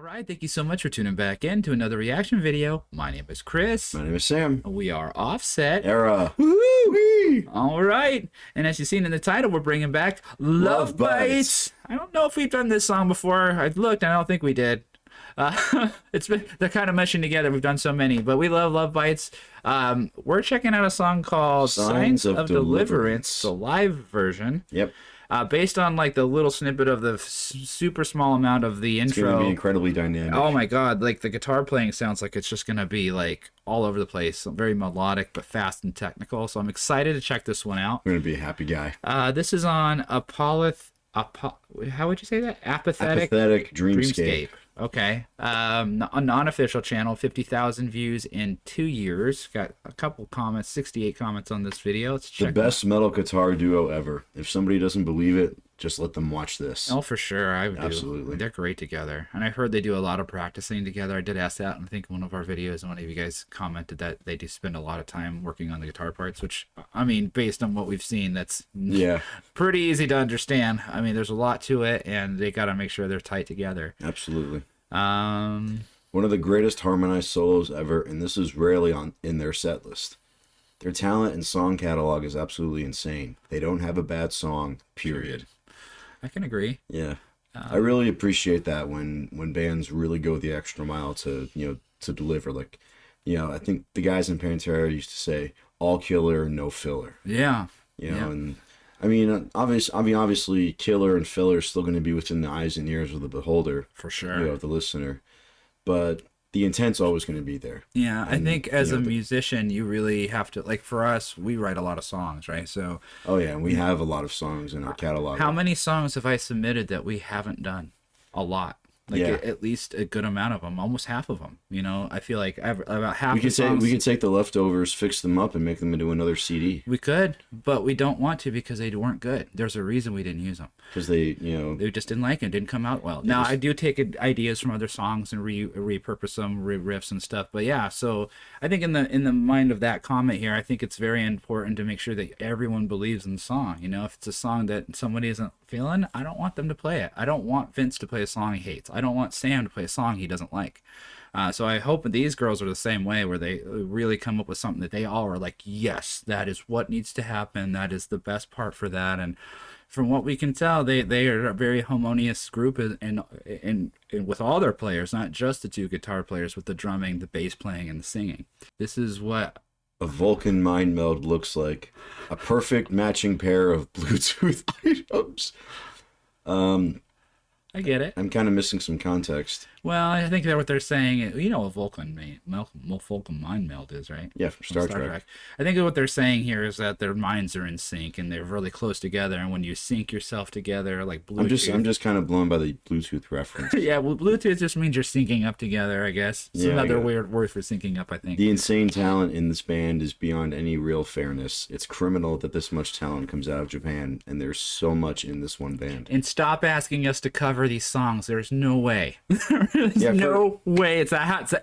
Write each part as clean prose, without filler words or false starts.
right, thank you so much for tuning back in to another reaction video. My name is Chris. My name is Sam. We are Offset. Era. Woo-hoo! All right, and as you've seen in the title, we're bringing back Lovebites. I don't know if we've done this song before. I looked, and I don't think we did. They're kind of meshing together. We've done so many, but we love Lovebites. We're checking out a song called Signs of Deliverance, the live version. Yep. Based on like the little snippet of the super small amount of the intro. It's gonna be incredibly dynamic. Oh my god, like the guitar playing sounds like it's just gonna be like all over the place. Very melodic but fast and technical. So I'm excited to check this one out. I'm gonna be a happy guy. This is on how would you say that? Apathetic Dreamscape. Okay. A non-official channel, 50,000 views in 2 years. Got a couple comments, 68 comments on this video. Let's check. The best metal guitar duo ever. If somebody doesn't believe it, just let them watch this. Oh, for sure. I would. Absolutely. They're great together. And I heard they do a lot of practicing together. I did ask that, and I think in one of our videos, one of you guys commented that they do spend a lot of time working on the guitar parts, which, I mean, based on what we've seen, that's pretty easy to understand. I mean, there's a lot to it, and they got to make sure they're tight together. Absolutely. One of the greatest harmonized solos ever, and this is rarely in their set list. Their talent and song catalog is absolutely insane. They don't have a bad song, period. I can agree. Yeah. I really appreciate that when bands really go the extra mile to, to deliver. Like, I think the guys in Pateron used to say, all killer, no filler. Yeah. And I mean, obviously, killer and filler is still going to be within the eyes and ears of the beholder. For sure. The listener. But the intent's always going to be there. Yeah, I think as a musician, you really have to, like for us, we write a lot of songs, right? So. Oh, yeah, and we have a lot of songs in our catalog. How many songs have I submitted that we haven't done? A lot. Like at least a good amount of them, almost half of them. I feel like about half the songs. We could take the leftovers, fix them up, and make them into another CD. We could, but we don't want to because they weren't good. There's a reason we didn't use them. Because they just didn't like it. Didn't come out well. Now I do take ideas from other songs and repurpose them, riffs and stuff. But yeah, so I think in the mind of that comment here, I think it's very important to make sure that everyone believes in the song. If it's a song that somebody isn't feeling, I don't want them to play it. I don't want Vince to play a song he hates. I don't want Sam to play a song he doesn't like. So I hope these girls are the same way, where they really come up with something that they all are like, yes, that is what needs to happen. That is the best part for that. And from what we can tell, they are a very harmonious group and with all their players, not just the two guitar players, with the drumming, the bass playing, and the singing. This is what a Vulcan mind meld looks like. A perfect matching pair of Bluetooth items. I get it. I'm kind of missing some context. Well, I think that what they're saying, a Vulcan mind meld is, right? Yeah, from Star Trek. I think what they're saying here is that their minds are in sync and they're really close together. And when you sync yourself together, like Bluetooth. I'm just kind of blown by the Bluetooth reference. Yeah, well, Bluetooth just means you're syncing up together, I guess. It's another weird word for syncing up, I think. The insane talent in this band is beyond any real fairness. It's criminal that this much talent comes out of Japan, and there's so much in this one band. And stop asking us to cover these songs. There's no way. No way it's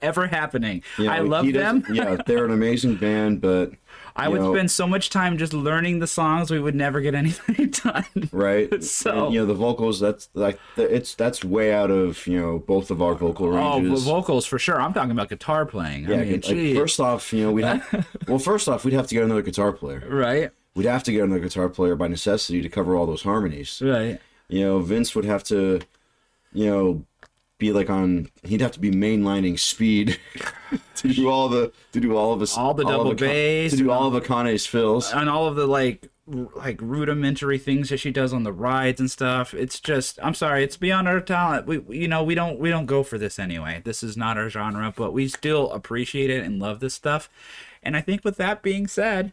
ever happening. I love them. Yeah, they're an amazing band, but I would spend so much time just learning the songs, we would never get anything done. Right. So and, the vocals, that's way out of both of our vocal ranges. Oh, vocals for sure. I'm talking about guitar playing. Yeah. I mean, first off, we'd have to get another guitar player. Right. We'd have to get another guitar player by necessity to cover all those harmonies. Right. Vince would have to, be like he'd have to be mainlining speed to do all the double bass, to do all of Akane's fills, and all of the like rudimentary things that she does on the rides and stuff. It's just, I'm sorry, it's beyond our talent. We don't go for this anyway. This is not our genre, but we still appreciate it and love this stuff. And I think with that being said,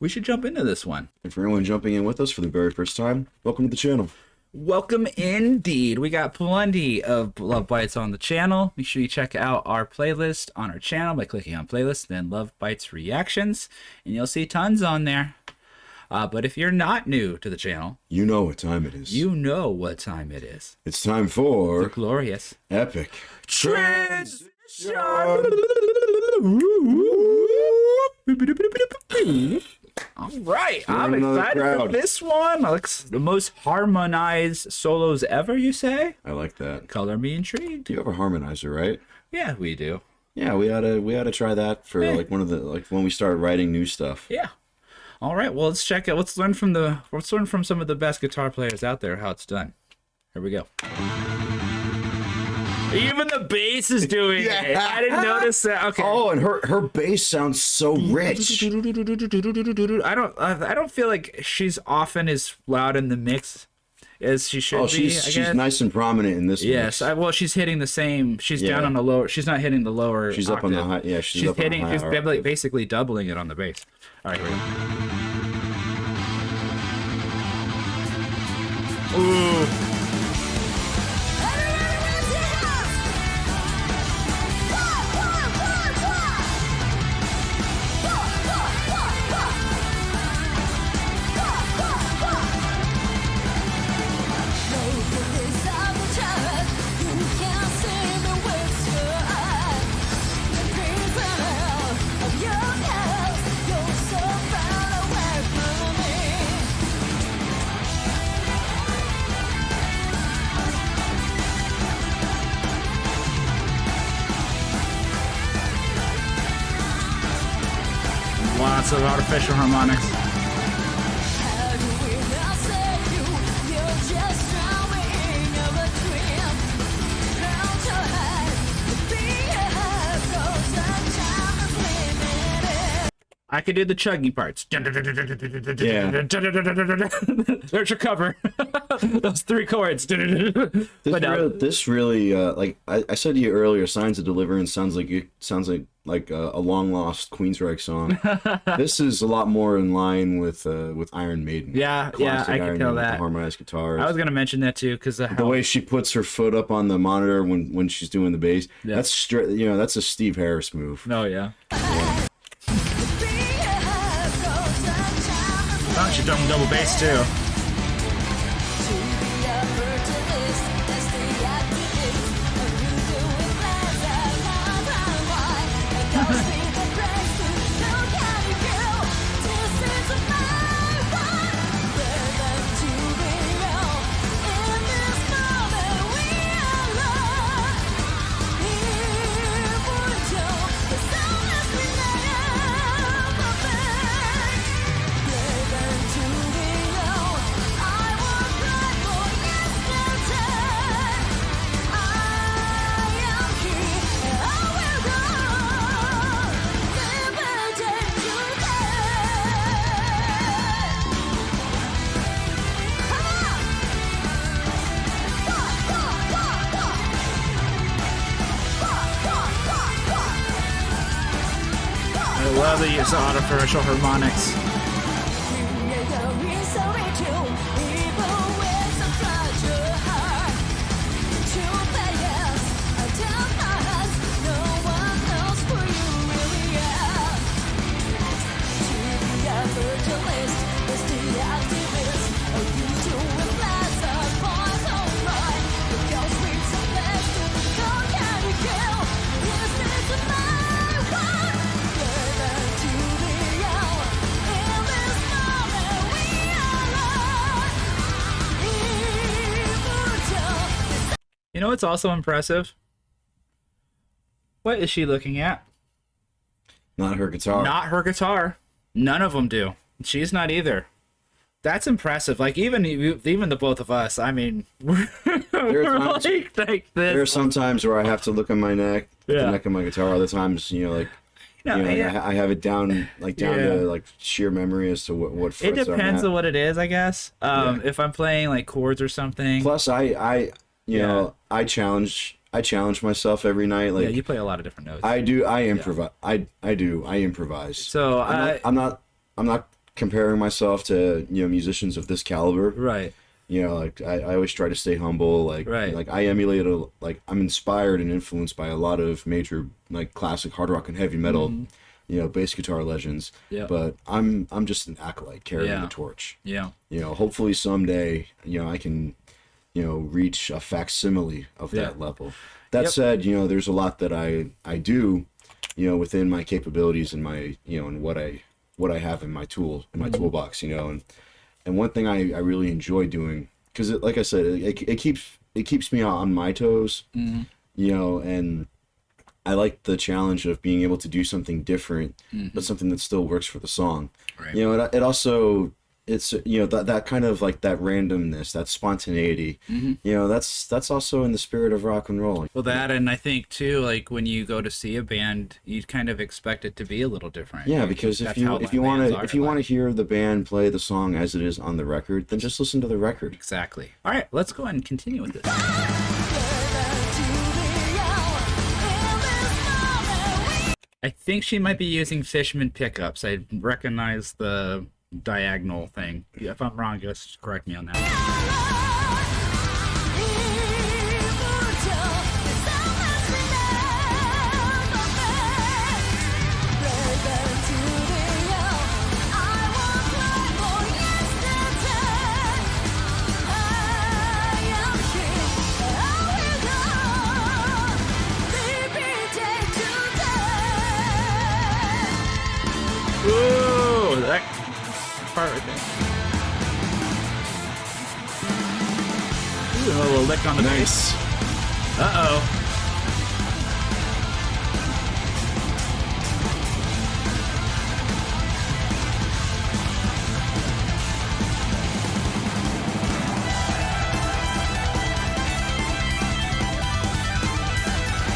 we should jump into this one. And for anyone jumping in with us for the very first time, welcome to the channel. Welcome indeed. We got plenty of Lovebites on the channel. Make sure you check out our playlist on our channel by clicking on playlist, then Lovebites reactions, and you'll see tons on there. But if you're not new to the channel, you know what time it is. You know what time it is. It's time for the glorious epic transition. All right, We're I'm in another excited for crowd. this one. Looks the most harmonized solos ever, you say? I like that. Color me intrigued. You have a harmonizer, right? Yeah, we do. Yeah, we oughta try that for Yeah. like one of the like when we start writing new stuff. Yeah. All right, well, let's check it. Let's learn from some of the best guitar players out there how it's done. Here we go. Even the bass is doing it. I didn't notice that. Okay. Oh, and her bass sounds so rich. I don't feel like she's often as loud in the mix as she should Oh, be. she's I guess. nice and prominent in this. Yes, mix. well, she's hitting the same. She's Yeah. down on the lower. She's not hitting the lower. She's up on the high. Yeah, she's up hitting. on the She's high octave. basically doubling it on the bass. All right, here we go. Ooh. Lots of artificial harmonics. I could do the chuggy parts. There's your cover. Those 3 chords. This really, like I said to you earlier, "Signs of Deliverance" sounds like a long lost Queensryche song. This is a lot more in line with Iron Maiden. Yeah, Classic I can Iron tell Maiden with that. the harmonized guitars. I was gonna mention that too because The way she puts her foot up on the monitor when she's doing the bass, Yeah. that's straight. You know, that's a Steve Harris move. Oh yeah. Oh, she's doing double bass too. I love the use of artificial harmonics. You know what's also impressive? What is she looking at? Not her guitar. Not her guitar. None of them do. She's not either. That's impressive. Like even the both of us. I mean, we're times- like this. There are some times where I have to look at my neck, Yeah. the neck of my guitar. Other times, No, like, yeah. I have it down Yeah. to like sheer memory as to what It frets I'm depends at. on what it is, I guess. Yeah. If I'm playing like chords or something. Plus, I I challenge myself every night. Like Yeah, you play a lot of different notes. I do, I improvise. I improvise. So I'm not comparing myself to musicians of this caliber. right. Like I always try to stay humble. Like Right. like I emulate I'm inspired and influenced by a lot of major like classic hard rock and heavy metal, bass guitar legends. Mm-hmm. Yeah. But I'm just an acolyte carrying Yeah. the torch. Yeah. Hopefully someday I can reach a facsimile of that level. That Yep. said, there's a lot that I do, within my capabilities and my, and what what I have in my toolbox, you know. And one thing I really enjoy doing, because like I said, it keeps me on my toes, you know, and I like the challenge of being able to do something different, but something that still works for the song. Right. You know, it also, it's, you know, that kind of like that randomness, that spontaneity, you know, that's also in the spirit of rock and roll. Well, that, and I think too, like when you go to see a band, you kind of expect it to be a little different. Yeah, because if you want to hear the band play the song as it is on the record, then just listen to the record. Exactly. All right, let's go ahead and continue with this. I think she might be using Fishman pickups. I recognize the diagonal thing. If I'm wrong, just correct me on that. Ooh, that part right there. Ooh, a little lick on the bass. Uh-oh.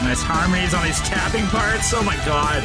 Nice harmonies on these tapping parts. Oh my god.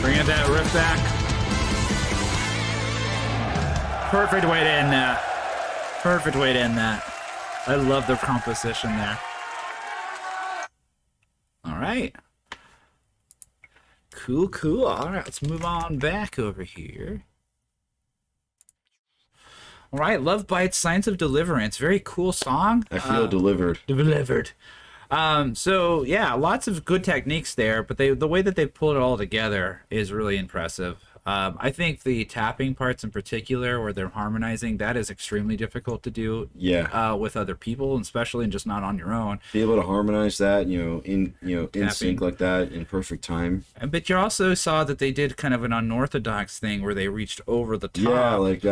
Bringing that riff back. Perfect way to end that. Perfect way to end that. I love the composition there. All right. Cool, cool. All right, let's move on back over here. All right, Lovebites Signs of Deliverance. Very cool song. I feel delivered. Delivered. So yeah, lots of good techniques there, but the way that they pulled it all together is really impressive. I think the tapping parts in particular, where they're harmonizing, that is extremely difficult to do. Yeah. With other people, and especially and just not on your own. Be able to harmonize that, in sync like that in perfect time. But you also saw that they did kind of an unorthodox thing where they reached over the top. Yeah, like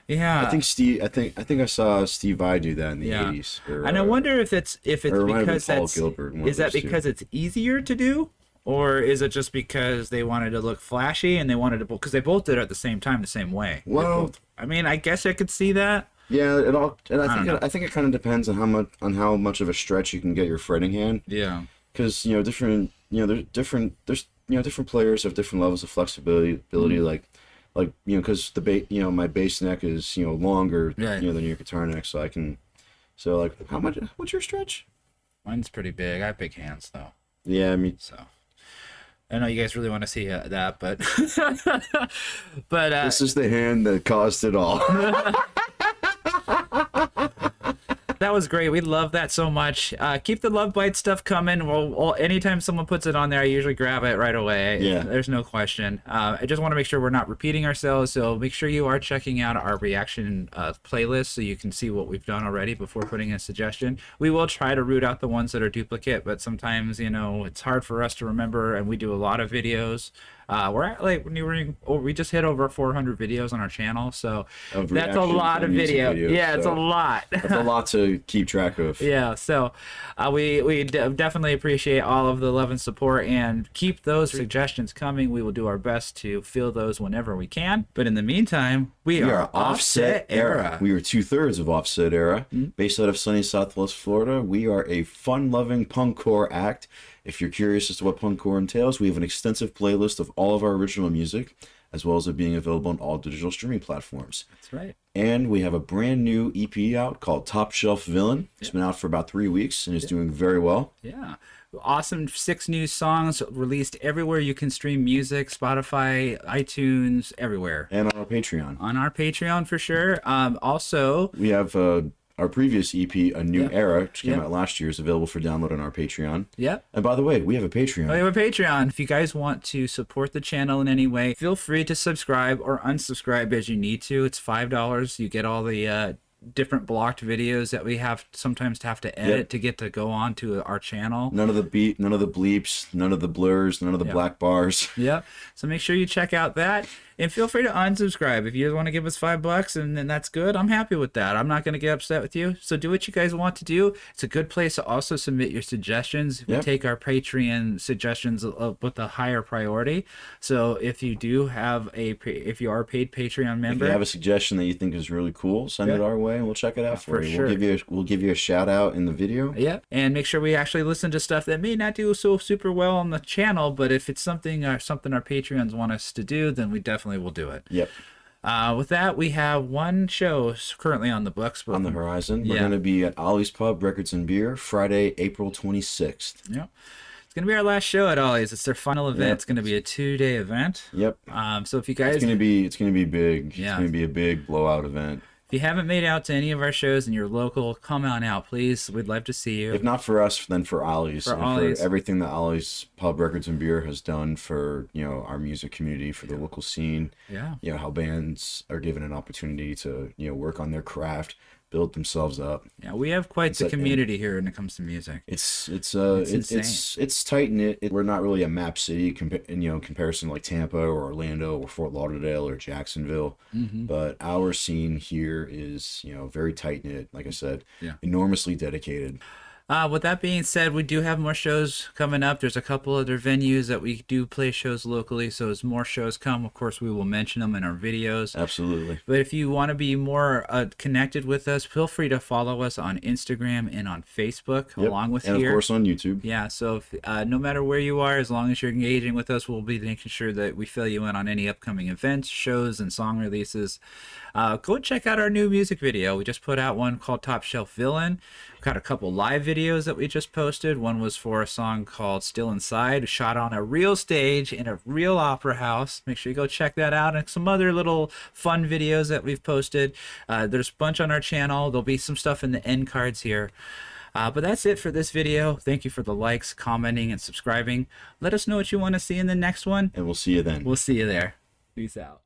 yeah. I think I saw Steve Vai do that in the 80s. And I wonder if it's because that's is that because it's easier to do? Or is it just because they wanted to look flashy and they wanted to, because they both did it at the same time, the same way? Well, I mean, I guess I could see that. Yeah, I think it kind of depends on how much of a stretch you can get your fretting hand. Yeah. Because different players have different levels of flexibility. Like because my bass neck is longer than your guitar neck, so I can. So like, what's your stretch? Mine's pretty big. I have big hands though. Yeah, I mean. So. I know you guys really want to see that, but this is the hand that caused it all. That was great. We love that so much. Keep the Love Bite stuff coming. Well, anytime someone puts it on there, I usually grab it right away. Yeah. There's no question. I just want to make sure we're not repeating ourselves. So make sure you are checking out our reaction playlist so you can see what we've done already before putting a suggestion. We will try to root out the ones that are duplicate, but sometimes, you know, it's hard for us to remember, and we do a lot of videos. We're at like we just hit over 400 videos on our channel, so that's a lot of videos. Yeah, it's a lot. That's a lot to keep track of. Yeah, so we definitely appreciate all of the love and support, and keep those suggestions coming. We will do our best to fill those whenever we can. But in the meantime, we are Offset Era. We are 2/3 of Offset Era, based out of sunny Southwest Florida. We are a fun-loving punkcore act. If you're curious as to what punkcore entails, we have an extensive playlist of all of our original music, as well as it being available on all digital streaming platforms. That's right. And we have a brand new EP out called Top Shelf Villain. It's been out for about 3 weeks and is doing very well. Yeah. Awesome 6 new songs released everywhere you can stream music, Spotify, iTunes, everywhere. And on our Patreon. On our Patreon for sure. Also, we have our previous EP, A New Era, which came out last year, is available for download on our Patreon. Yep. And by the way, we have a Patreon. We have a Patreon. If you guys want to support the channel in any way, feel free to subscribe or unsubscribe as you need to. It's $5. You get all the different blocked videos that we have sometimes to have to edit to get to go on to our channel. None of the none of the bleeps, none of the blurs, none of the black bars. Yep. So make sure you check out that. And feel free to unsubscribe. If you want to give us $5 and then that's good, I'm happy with that. I'm not going to get upset with you. So do what you guys want to do. It's a good place to also submit your suggestions. We take our Patreon suggestions with a higher priority. So if you do have if you are a paid Patreon member, if you have a suggestion that you think is really cool, send it our way and we'll check it out for you. Sure. We'll give you a shout out in the video. Yeah. And make sure we actually listen to stuff that may not do so super well on the channel, but if it's something our Patreons want us to do, then we definitely will do it. Yep. With that, we have one show currently on the books. On the horizon. We're going to be at Ollie's Pub, Records and Beer, Friday, April 26th. Yep. It's going to be our last show at Ollie's. It's their final event. Yep. It's going to be a 2-day event. Yep. So if you guys... It's going to be big. Yeah. It's going to be a big blowout event. If you haven't made out to any of our shows and you're local, come on out, please. We'd love to see you. If not for us, then for Ollie's. For Ollie's. For everything that Ollie's Pub, Records and Beer has done for, our music community, for the local scene. Yeah. How bands are given an opportunity to, work on their craft, build themselves up. Yeah, we have quite the community here when it comes to music. It's tight knit. We're not really a map city in comparison to like Tampa or Orlando or Fort Lauderdale or Jacksonville. But our scene here is very tight knit. Like I said, enormously dedicated. With that being said, we do have more shows coming up. There's a couple other venues that we do play shows locally, so as more shows come, of course, we will mention them in our videos. Absolutely. But if you want to be more connected with us, feel free to follow us on Instagram and on Facebook, along with and of course on YouTube. Yeah, so if, no matter where you are, as long as you're engaging with us, we'll be making sure that we fill you in on any upcoming events, shows, and song releases. Go check out our new music video. We just put out one called Top Shelf Villain. We've got a couple live videos that we just posted. One was for a song called Still Inside, shot on a real stage in a real opera house. Make sure you go check that out, and some other little fun videos that we've posted. There's a bunch on our channel. There'll be some stuff in the end cards here. But that's it for this video. Thank you for the likes, commenting, and subscribing. Let us know what you want to see in the next one. And we'll see you then. We'll see you there. Peace out.